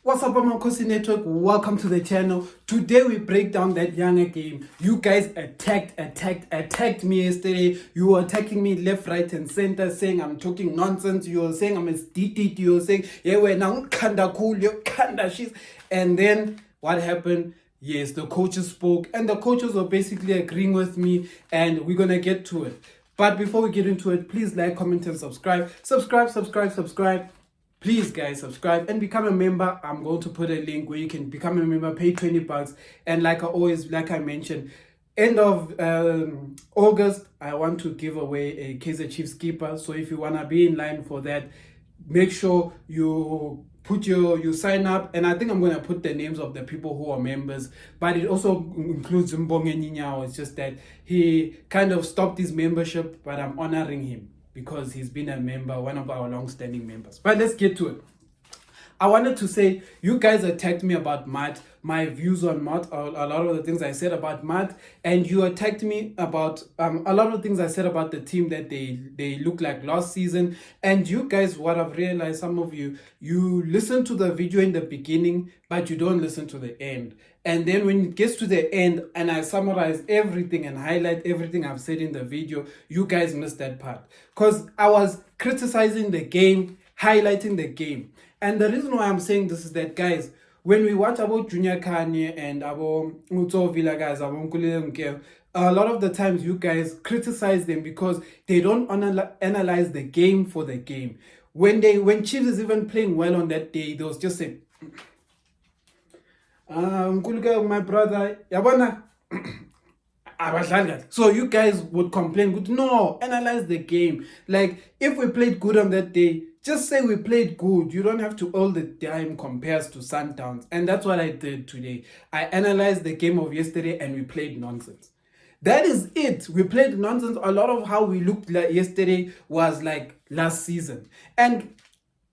What's up, Amakhosi Network? Welcome to the channel. Today we break down that Yanga game. You guys attacked me yesterday. You were attacking me left, right, and center, saying I'm talking nonsense. You were saying I'm a DT. You were saying, yeah, we're now kinda cool, you're kinda shit. And then what happened? Yes, the coaches spoke, and the coaches were basically agreeing with me, and we're gonna get to it. But before we get into it, please like, comment, and subscribe. Subscribe. Please, guys, subscribe and become a member. I'm going to put a link where you can become a member, pay $20. And like I mentioned, end of August, I want to give away a Kaizer Chiefs keeper. So if you want to be in line for that, make sure you sign up. And I think I'm going to put the names of the people who are members, but it also includes Mbonge Ninyao. It's just that he kind of stopped his membership, but I'm honoring him because he's been a member, one of our long-standing members. But let's get to it. I wanted to say, you guys attacked me about Matt, my views on Matt, a lot of the things I said about Matt, and you attacked me about a lot of things I said about the team, that they look like last season. And you guys, what I've realized, some of you listen to the video in the beginning, but you don't listen to the end. And then when it gets to the end and I summarize everything and highlight everything I've said in the video, you guys missed that part. Because I was criticizing the game, highlighting the game. And the reason why I'm saying this is that, guys, when we watch about Junior Kanye and about Muto Villa guys, a lot of the times you guys criticize them because they don't analyze the game for the game. When Chiefs is even playing well on that day, they was just say, my brother, yabona. So you guys would complain, no, analyze the game. Like, if we played good on that day, just say we played good. You don't have to all the time compares to Sundowns. And that's what I did today. I analyzed the game of yesterday and we played nonsense. That is it. We played nonsense. A lot of how we looked like yesterday was like last season. And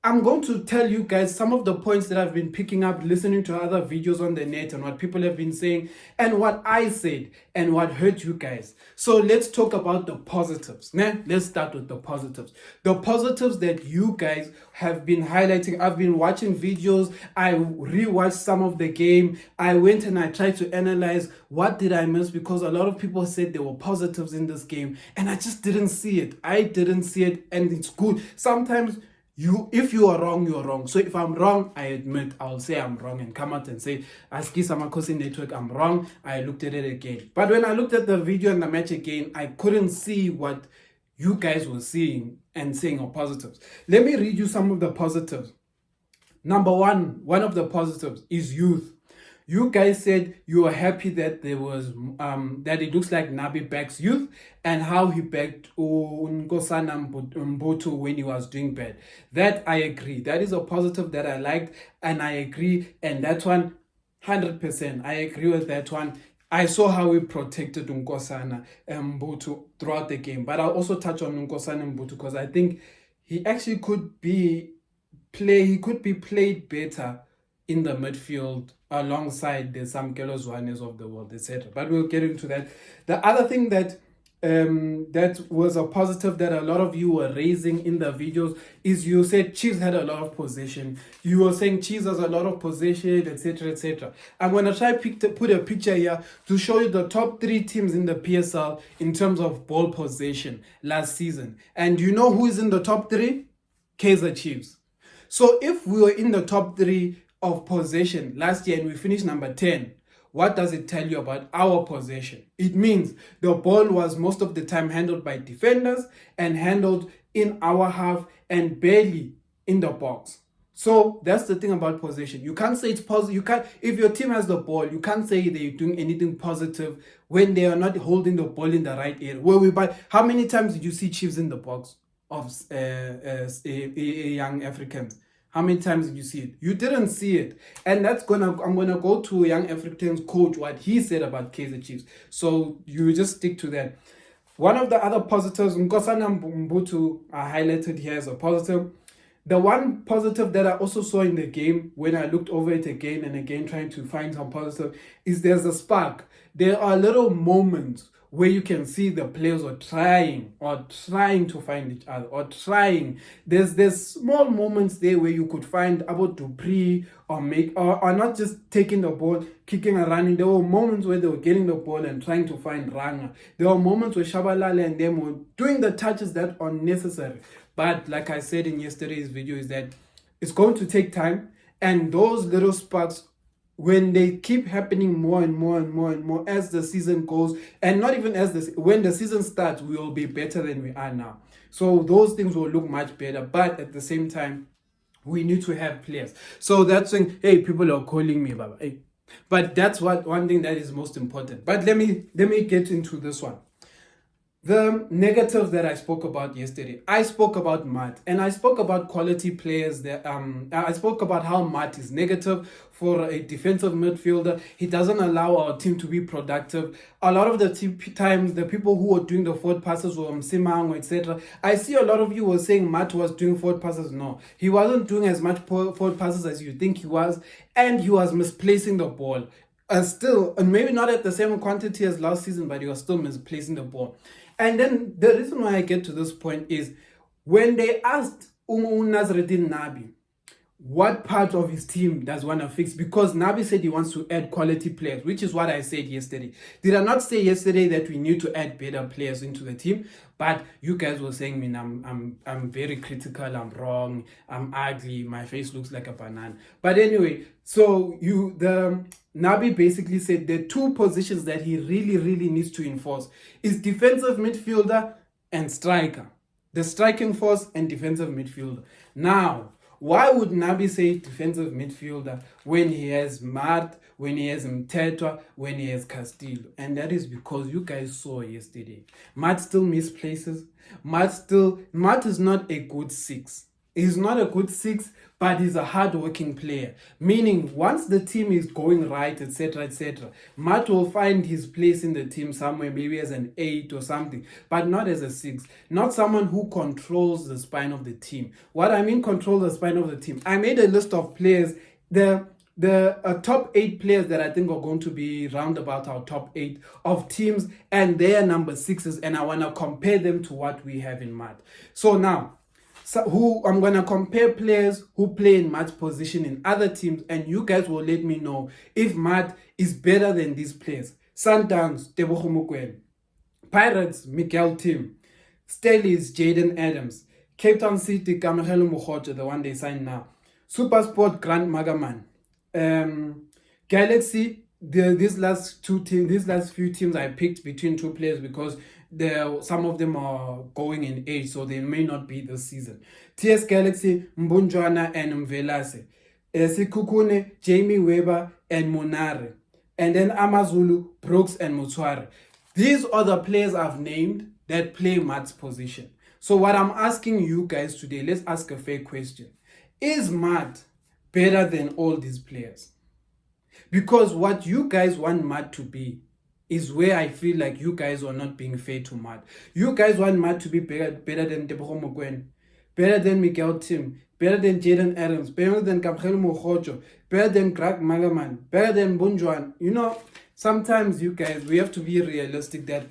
I'm going to tell you guys some of the points that I've been picking up, listening to other videos on the net and what people have been saying and what I said and what hurt you guys. So let's talk about the positives. Let's start with the positives. The positives that you guys have been highlighting. I've been watching videos. I rewatched some of the game. I went and I tried to analyze what did I miss, because a lot of people said there were positives in this game and I just didn't see it. I didn't see it, and it's good. Sometimes if you are wrong, you're wrong. So if I'm wrong, I admit, I'll say I'm wrong and come out and say, Aski Amakhosi Network, I'm wrong. I looked at it again. But when I looked at the video and the match again, I couldn't see what you guys were seeing and saying are positives. Let me read you some of the positives. Number one of the positives is youth. You guys said you were happy that there was that it looks like Nabi backs youth and how he backed Nkosana Mbutu when he was doing bad. That I agree. That is a positive that I liked, and I agree. And that one, 100%, I agree with that one. I saw how we protected Nkosana Mbutu throughout the game, but I'll also touch on Nkosana Mbutu because I think he actually could be played better in the midfield alongside the Samkelo Zwanes of the world, etc. But we'll get into that. The other thing that was a positive that a lot of you were raising in the videos is you said Chiefs had a lot of possession. You were saying Chiefs has a lot of possession, etc. I'm going to try put a picture here to show you the top 3 teams in the PSL in terms of ball possession last season. And you know who is in the top 3? Kaizer Chiefs. So if we were in the top 3 of possession last year and we finished number 10, what does it tell you about our possession? It means the ball was most of the time handled by defenders and handled in our half and barely in the box. So that's the thing about possession. You can't say it's positive. If your team has the ball, you can't say they're doing anything positive when they are not holding the ball in the right area. How many times did you see Chiefs in the box of young Africans? How many times did you see it? You didn't see it. And I'm gonna go to Young Africans coach, what he said about Kaizer Chiefs. So you just stick to that. One of the other positives, Nkosana Mbutu, I highlighted here as a positive. The one positive that I also saw in the game when I looked over it again and again trying to find some positive is there's a spark. There are little moments where you can see the players are trying to find each other or trying. There's small moments there where you could find about Dupree or not just taking the ball, kicking and running. There were moments where they were getting the ball and trying to find Ranga. There were moments where Shabalala and them were doing the touches that are necessary. But like I said in yesterday's video, is that it's going to take time, and those little sparks, when they keep happening more and more as the season goes, and not even when the season starts, we will be better than we are now. So those things will look much better, but at the same time, we need to have players. So that's when, hey, people are calling me, Baba. Hey. But that's one thing that is most important. But let me get into this one. The negatives that I spoke about yesterday, I spoke about Matt, and I spoke about quality players. That I spoke about how Matt is negative for a defensive midfielder. He doesn't allow our team to be productive. A lot of the times, the people who were doing the forward passes were Msimang, etc. I see a lot of you were saying Matt was doing forward passes. No, he wasn't doing as much forward passes as you think he was, and he was misplacing the ball. Still, and maybe not at the same quantity as last season, but he was still misplacing the ball. And then the reason why I get to this point is when they asked Nazreddin Nabi what part of his team does want to fix, because Nabi said he wants to add quality players, which is what I said yesterday. Did I not say yesterday that we need to add better players into the team? But you guys were saying, I'm very critical, I'm wrong, I'm ugly, my face looks like a banana. But anyway, so Nabi basically said the two positions that he really needs to enforce is defensive midfielder and striker. The striking force and defensive midfielder. Now, why would Nabi say defensive midfielder when he has Mart, when he has Mtetwa, when he has Castillo? And that is because you guys saw yesterday. Mart still misplaces. Mart is not a good 6. He's not a good 6, but he's a hard-working player. Meaning, once the team is going right, etc., Matt will find his place in the team somewhere, maybe as an 8 or something, but not as a 6. Not someone who controls the spine of the team. What I mean, control the spine of the team. I made a list of players. The top 8 players that I think are going to be round about our top 8 of teams, and their number 6s, and I want to compare them to what we have in Matt. So now, I'm going to compare players who play in Matt's position in other teams, and you guys will let me know if Matt is better than these players. Sundowns, Tebogo Mokoena. Pirates, Miguel Tim. Stellies, Jaden Adams. Cape Town City, Kamehelo Mokhojo, the one they signed now. Supersport, Grant Magaman. Galaxy, these last few teams I picked between 2 players because some of them are going in age, so they may not be this season. TS Galaxy, Mbunjwana and Mvelase. Sikukune, Jamie Weber and Monare. And then Amazulu, Brooks and Mutuare. These are the players I've named that play Matt's position. So what I'm asking you guys today, let's ask a fair question. Is Matt better than all these players? Because what you guys want Matt to be is where I feel like you guys are not being fair to Matt. You guys want Matt to be better than Tebogo Mokoena, better than Miguel Tim, better than Jaden Adams, better than Kamehelo Mokhojo, better than Greg Magaman, better than Bunjuan. You know, sometimes you guys, we have to be realistic that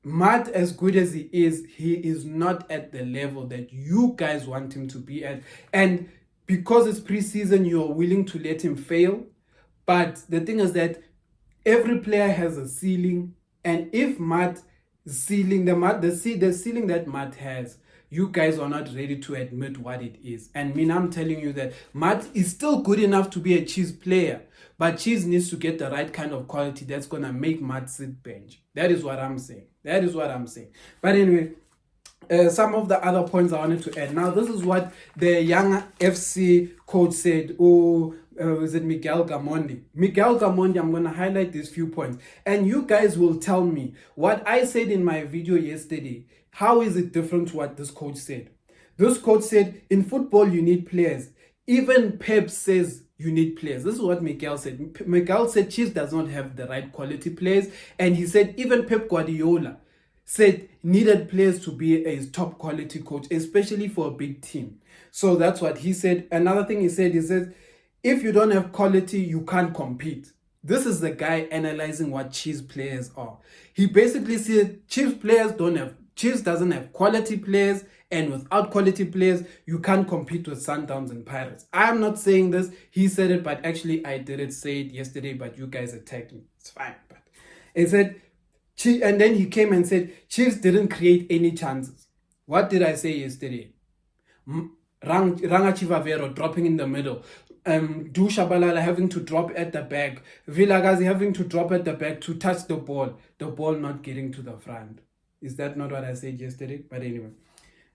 Matt, as good as he is not at the level that you guys want him to be at. And because it's preseason, you're willing to let him fail. But the thing is that every player has a ceiling, and if Matt's ceiling, the ceiling that Matt has, you guys are not ready to admit what it is. And I'm telling you that Matt is still good enough to be a Cheese player, but Cheese needs to get the right kind of quality that's going to make Matt sit bench. That is what I'm saying. But anyway, some of the other points I wanted to add. Now, this is what the Yanga FC coach said. Is it Miguel Gamondi? Miguel Gamondi, I'm going to highlight these few points. And you guys will tell me what I said in my video yesterday. How is it different to what this coach said? This coach said, in football, you need players. Even Pep says you need players. This is what Miguel said. Miguel said Chiefs does not have the right quality players. And he said even Pep Guardiola said needed players to be a top quality coach, especially for a big team. So that's what he said. Another thing he said, if you don't have quality, you can't compete. This is the guy analyzing what Chiefs players are. He basically said Chiefs doesn't have quality players, and without quality players, you can't compete with Sundowns and Pirates. I'm not saying this. He said it, but actually I didn't say it yesterday, but you guys attacked me. It's fine. But he said, and then he came and said, Chiefs didn't create any chances. What did I say yesterday? Ranga Chivavero dropping in the middle. Du Shabalala having to drop at the back. Vilagazi having to drop at the back to touch the ball not getting to the front. Is that not what I said yesterday? But anyway.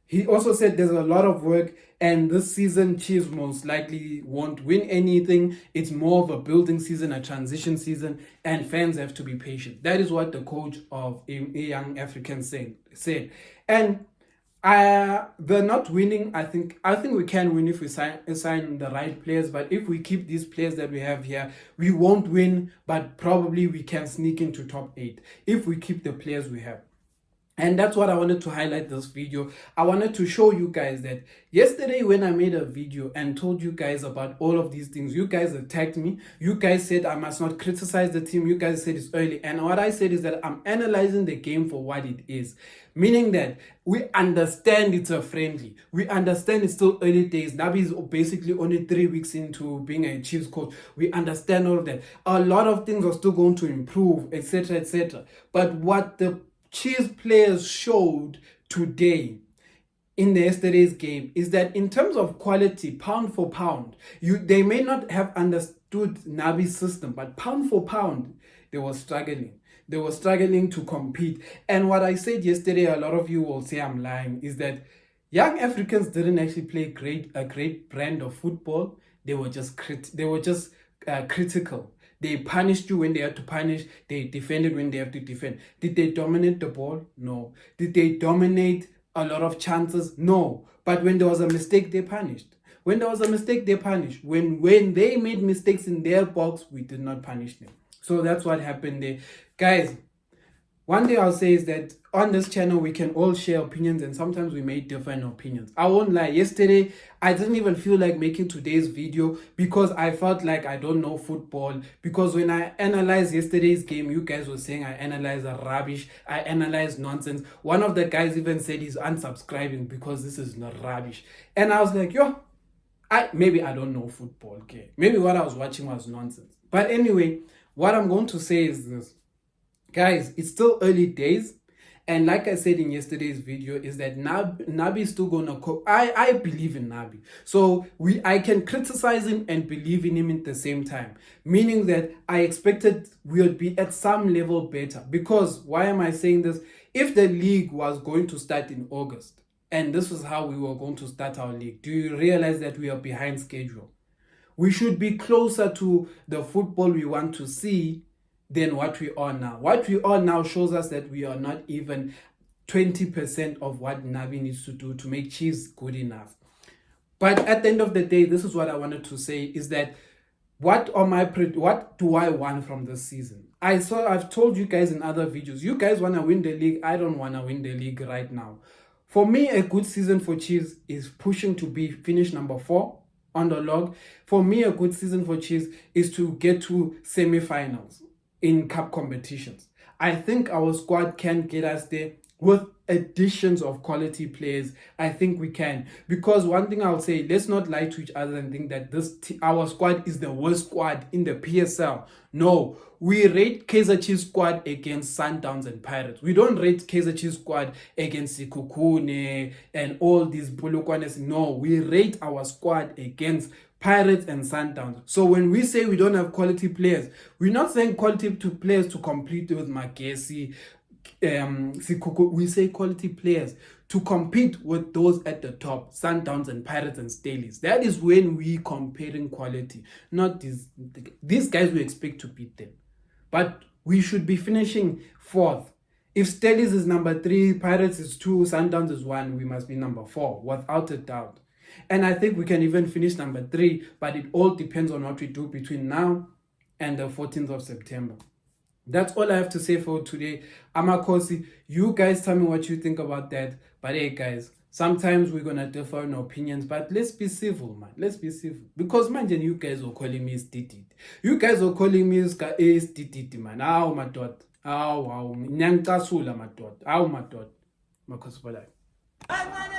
He also said there's a lot of work, and this season Chiefs most likely won't win anything. It's more of a building season, a transition season, and fans have to be patient. That is what the coach of a Young African said. And they're not winning. I think we can win if we sign the right players. But if we keep these players that we have here, we won't win. But probably we can sneak into top 8 if we keep the players we have. And that's what I wanted to highlight this video. I wanted to show you guys that yesterday when I made a video and told you guys about all of these things, you guys attacked me. You guys said I must not criticize the team. You guys said it's early. And what I said is that I'm analyzing the game for what it is. Meaning that we understand it's a friendly. We understand it's still early days. Nabi is basically only 3 weeks into being a Chiefs coach. We understand all of that. A lot of things are still going to improve, etc., etc. But what the Chiefs players showed today in yesterday's game is that in terms of quality, pound for pound, they may not have understood Nabi's system, but pound for pound, they were struggling. They were struggling to compete. And what I said yesterday, a lot of you will say I'm lying, is that young Africans didn't actually play a great brand of football. They were just critical. They punished you when they had to punish. They defended when they have to defend. Did they dominate the ball? No. Did they dominate a lot of chances? No. But when there was a mistake, they punished. When there was a mistake, they punished. When they made mistakes in their box, we did not punish them. So that's what happened there. Guys, one thing I'll say is that on this channel, we can all share opinions, and sometimes we make different opinions. I won't lie. Yesterday, I didn't even feel like making today's video because I felt like I don't know football. Because when I analyzed yesterday's game, you guys were saying I analyzed rubbish. I analyzed nonsense. One of the guys even said he's unsubscribing because this is not rubbish. And I was like, maybe I don't know football. Okay, maybe what I was watching was nonsense. But anyway, what I'm going to say is this. Guys, it's still early days. And like I said in yesterday's video, is that Nabi is still going to cook. I believe in Nabi. So I can criticize him and believe in him at the same time. Meaning that I expected we would be at some level better. Because, why am I saying this? If the league was going to start in August, and this was how we were going to start our league, do you realize that we are behind schedule? We should be closer to the football we want to see than what we are now. What we are now shows us that we are not even 20% of what Nabi needs to do to make Chiefs good enough. But at the end of the day, this is what I wanted to say, is that what do I want from this season? I've told you guys in other videos, you guys want to win the league. I don't want to win the league right now. For me, a good season for Chiefs is pushing to finish number 4 on the log. For me, a good season for Chiefs is to get to semi-finals in cup competitions. I think our squad can get us there with additions of quality players. I think we can. Because one thing I'll say, let's not lie to each other and think that our squad is the worst squad in the PSL. No, we rate Kaizer Chiefs squad against Sundowns and Pirates. We don't rate Kaizer Chiefs squad against Sikukune and all these Bulukwanes. No, we rate our squad against Pirates and Sundowns. So when we say we don't have quality players, we're not saying quality players to compete with Makesi, Sikuku. We say quality players to compete with those at the top, Sundowns and Pirates and Staleys. That is when we comparing quality, not these guys we expect to beat them. But we should be finishing 4th. If Staleys is number 3, Pirates is 2, Sundowns is 1, we must be number 4, without a doubt. And I think we can even finish number 3, but it all depends on what we do between now and the 14th of September. That's all I have to say for today. Amakhosi, you guys tell me what you think about that. But hey guys, Sometimes we're gonna differ in opinions, but let's be civil, man. Let's be civil. Because man, you guys are calling me stitted. You guys are calling me stitted, man. Ow, my dot. Ow, ow. Nyankasula, my dot. Ow, my dot. Amakhosi for life.